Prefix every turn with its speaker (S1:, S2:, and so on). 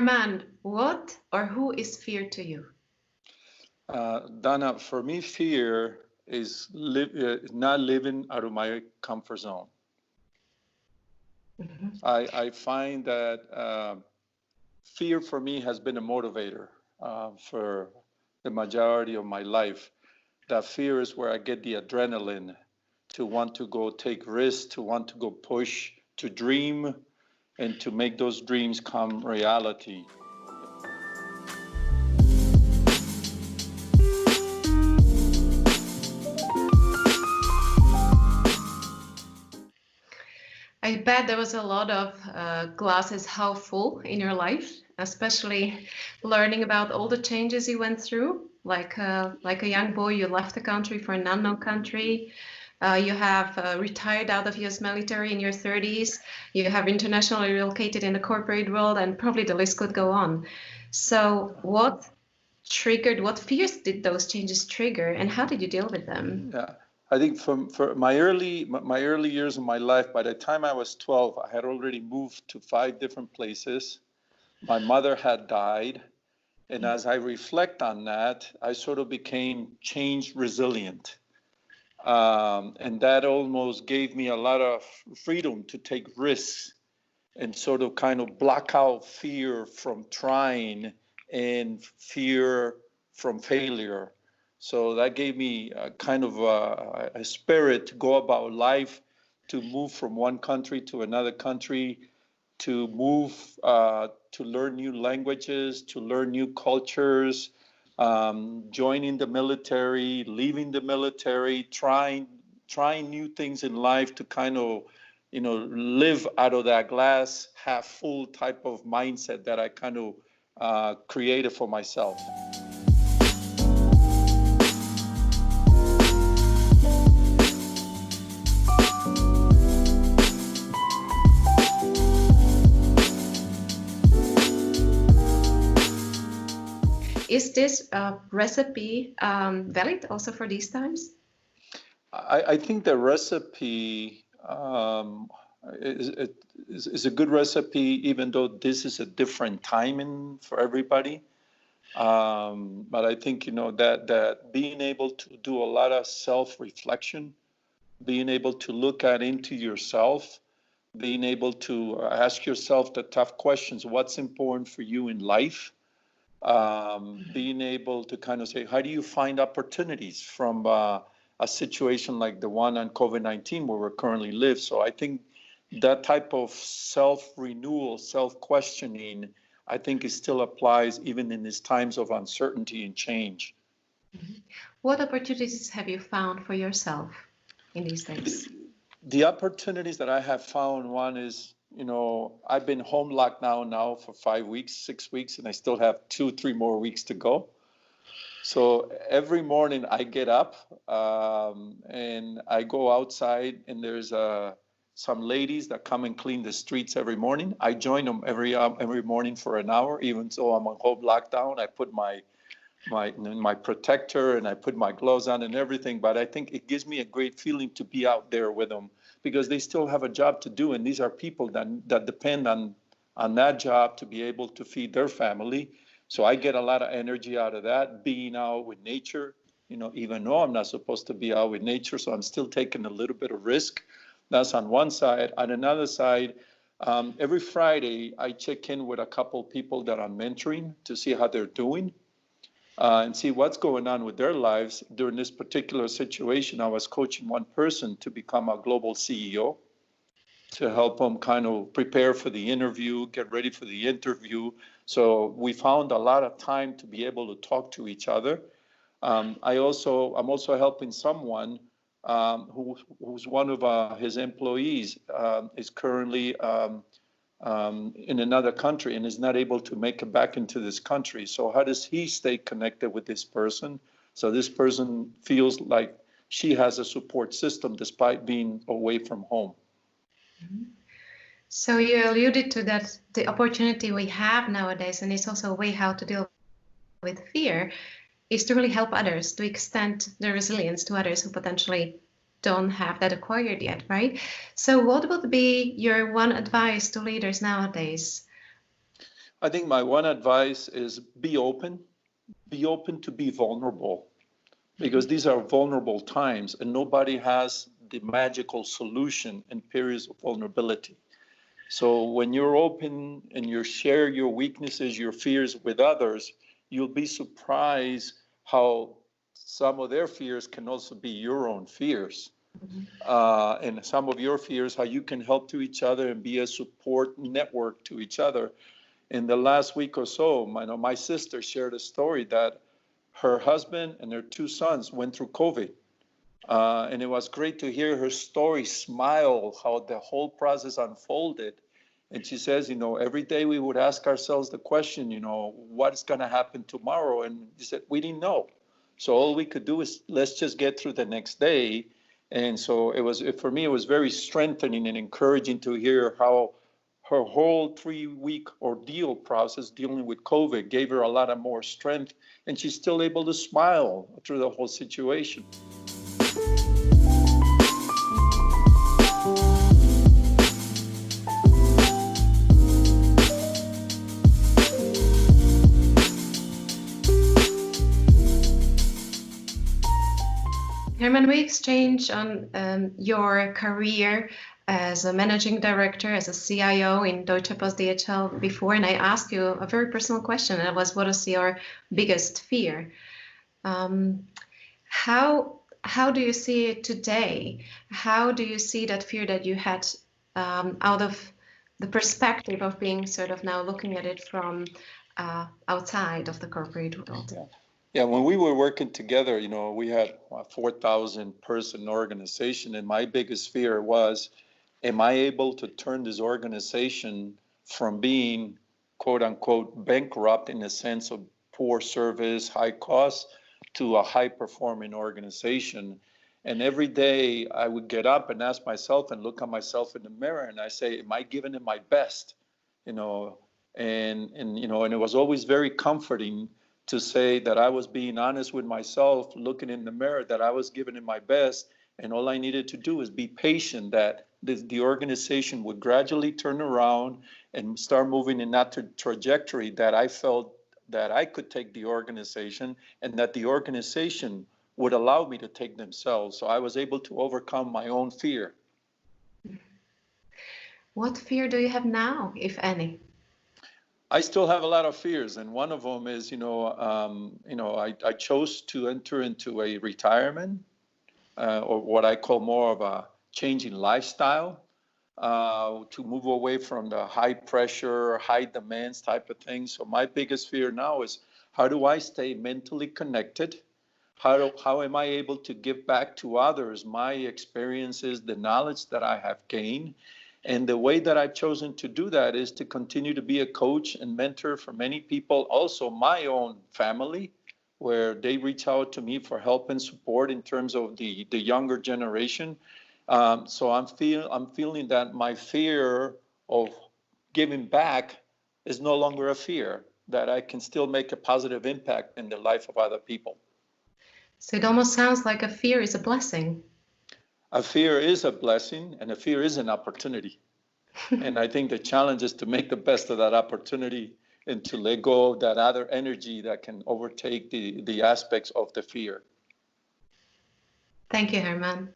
S1: man, what or who is fear to you?
S2: Dana, for me, fear is not living out of my comfort zone.
S1: Mm-hmm.
S2: I find that fear for me has been a motivator for the majority of my life. That fear is where I get the adrenaline to want to go take risks, to want to go push, to dream, and to make those dreams come reality.
S1: I bet there was a lot of glasses half full in your life, especially learning about all the changes you went through. Like a young boy, you left the country for an unknown country. You have retired out of U.S. military in your 30s. You have internationally relocated in the corporate world, and probably the list could go on. So what fears did those changes trigger, and how did you deal with them?
S2: Yeah. I think for my early years of my life, by the time I was 12, I had already moved to 5 different places. My mother had died. And as I reflect on that, I sort of became change resilient. And that almost gave me a lot of freedom to take risks and sort of kind of block out fear from trying and fear from failure. So that gave me a kind of a spirit to go about life, to move from one country to another country, to move, to learn new languages, to learn new cultures, joining the military, leaving the military, trying new things in life to kind of, live out of that glass half full type of mindset that I kind of created for myself.
S1: Is this recipe valid also for these times?
S2: I think the recipe is a good recipe, even though this is a different timing for everybody. But I think, that being able to do a lot of self-reflection, being able to look into yourself, being able to ask yourself the tough questions, what's important for you in life? Being able to kind of say, how do you find opportunities from a situation like the one on COVID-19 where we currently live? So I think that type of self-renewal, self-questioning, I think it still applies even in these times of uncertainty and change.
S1: What opportunities have you found for yourself in these days?
S2: The opportunities that I have found, one is, I've been home locked down now for 5 weeks, 6 weeks, and I still have 2-3 more weeks to go. So every morning I get up and I go outside, and there's some ladies that come and clean the streets every morning. I join them every morning for an hour, even though I'm on home lockdown. I put my protector and I put my gloves on and everything, but I think it gives me a great feeling to be out there with them, because they still have a job to do, and these are people that depend on that job to be able to feed their family. So I get a lot of energy out of that, being out with nature, even though I'm not supposed to be out with nature, so I'm still taking a little bit of risk. That's on one side. On another side, every Friday I check in with a couple people that I'm mentoring to see how they're doing. And see what's going on with their lives. During this particular situation, I was coaching one person to become a global CEO, to help them kind of prepare for the interview, get ready for the interview. So we found a lot of time to be able to talk to each other. I'm also helping someone who's one of his employees is currently in another country and is not able to make it back into this country. So how does he stay connected with this person? So this person feels like she has a support system despite being away from home.
S1: So you alluded to that, the opportunity we have nowadays, and it's also a way how to deal with fear, is to really help others, to extend the resilience to others who potentially don't have that acquired yet, right? So what would be your one advice to leaders nowadays?
S2: I think my one advice is be open to be vulnerable, because these are vulnerable times and nobody has the magical solution in periods of vulnerability. So when you're open and you share your weaknesses, your fears with others, you'll be surprised how some of their fears can also be your own fears. And some of your fears, how you can help to each other and be a support network to each other. In the last week or so, my sister shared a story that her husband and their two sons went through COVID. And it was great to hear her story, smile, how the whole process unfolded. And she says, every day we would ask ourselves the question, what's going to happen tomorrow? And she said, we didn't know. So all we could do is let's just get through the next day. And so for me, it was very strengthening and encouraging to hear how her whole 3-week ordeal process dealing with COVID gave her a lot of more strength. And she's still able to smile through the whole situation.
S1: German, we exchange on your career as a managing director, as a CIO in Deutsche Post DHL before, and I asked you a very personal question, and that was, what is your biggest fear? How do you see it today? How do you see that fear that you had out of the perspective of being sort of now looking at it from outside of the corporate world?
S2: Yeah, when we were working together, we had a 4,000 person organization, and my biggest fear was, am I able to turn this organization from being, quote unquote, bankrupt in the sense of poor service, high costs, to a high performing organization? And every day I would get up and ask myself and look at myself in the mirror and I say, am I giving it my best? And it was always very comforting to say that I was being honest with myself, looking in the mirror, that I was giving it my best. And all I needed to do is be patient that the organization would gradually turn around and start moving in that trajectory that I felt that I could take the organization and that the organization would allow me to take themselves. So I was able to overcome my own fear.
S1: What fear do you have now, if any?
S2: I still have a lot of fears, and one of them is, I chose to enter into a retirement, or what I call more of a changing lifestyle, to move away from the high pressure, high demands type of thing. So my biggest fear now is, how do I stay mentally connected? How am I able to give back to others my experiences, the knowledge that I have gained? And the way that I've chosen to do that is to continue to be a coach and mentor for many people, also my own family, where they reach out to me for help and support in terms of the younger generation. So I'm feeling that my fear of giving back is no longer a fear, that I can still make a positive impact in the life of other people.
S1: So it almost sounds like a fear is a blessing.
S2: A fear is a blessing, and a fear is an opportunity. And I think the challenge is to make the best of that opportunity and to let go of that other energy that can overtake the aspects of the fear.
S1: Thank you, German.